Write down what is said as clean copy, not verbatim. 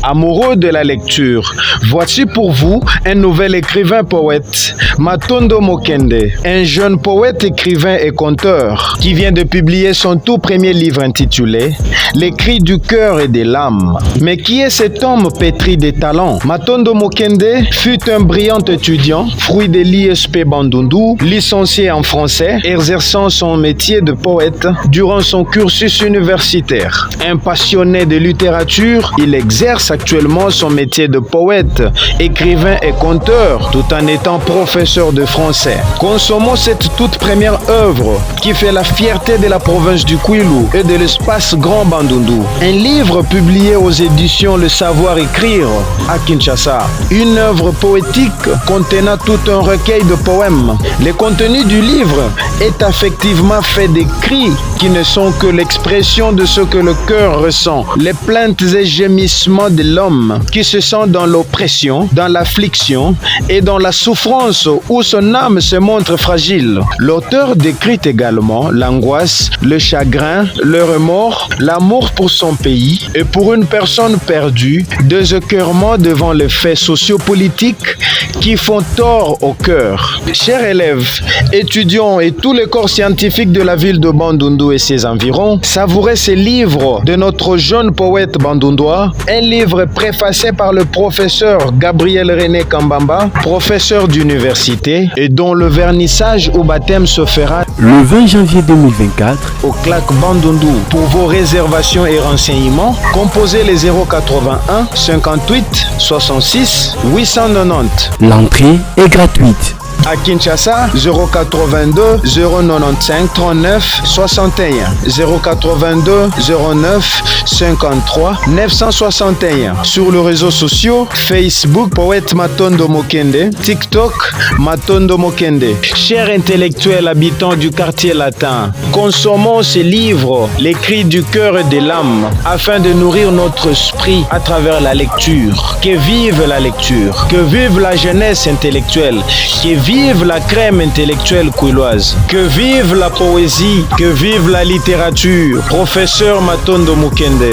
Amoureux de la lecture, voici pour vous un nouvel écrivain poète, Matondo Mokende, un jeune poète, écrivain et conteur qui vient de publier son tout premier livre intitulé « Les cris du cœur et des l'âme ». Mais qui est cet homme pétri de talents? Matondo Mokende fut un brillant étudiant, fruit de l'ISP Bandundu, licencié en français, exerçant son métier de poète durant son cursus universitaire. Un passionné de littérature, il exerce actuellement son métier de poète, écrivain et conteur, tout en étant professeur de français. Consommons cette toute première œuvre qui fait la fierté de la province du Kwilu et de l'espace Grand Bandundu. Un livre publié aux éditions Le Savoir Écrire à Kinshasa. Une œuvre poétique contenant tout un recueil de poèmes. Le contenu du livre est effectivement fait de cris qui ne sont que l'expression de ce que le cœur ressent. Les plaintes et gémissements de l'homme qui se sent dans l'oppression, dans l'affliction et dans la souffrance où son âme se montre fragile. L'auteur décrit également l'angoisse, le chagrin, le remords, l'amour pour son pays et pour une personne perdue, des écœurements devant les faits sociopolitiques qui font tort au cœur. Chers élèves, étudiants et tous les corps scientifiques de la ville de Bandundu et ses environs, savourez ce livre de notre jeune poète bandundois, un livre préfacé par le professeur Gabriel René Kambamba, professeur d'université et dont le vernissage au baptême se fera le 20 janvier 2024 au CLAC Bandundu. Pour vos réservations et renseignements, composez les 081 58 66 890. L'entrée est gratuite. À Kinshasa, 082 095 39 61 082 09 53 961. Sur les réseaux sociaux, Facebook, Poète Matondo Mokende, TikTok, Matondo Mokende. Chers intellectuels habitants du quartier latin, consommons ces livres, les cris du cœur et de l'âme, afin de nourrir notre esprit à travers la lecture. Que vive la lecture, que vive la jeunesse intellectuelle, que vive la crème intellectuelle kwiloise, que vive la poésie, que vive la littérature. Professeur Matondo Mokende.